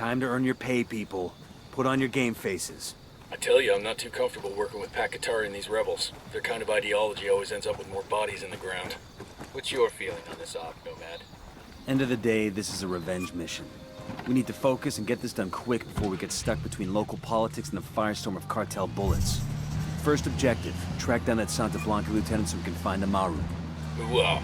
Time to earn your pay, people. Put on your game faces. I tell you, I'm not too comfortable working with Pakatari and these rebels. Their kind of ideology always ends up with more bodies in the ground. What's your feeling on this op, Nomad? End of the day, this is a revenge mission. We need to focus and get this done quick before we get stuck between local politics and the firestorm of cartel bullets. First objective, track down that Santa Blanca lieutenant so we can find Amaru. Ooh,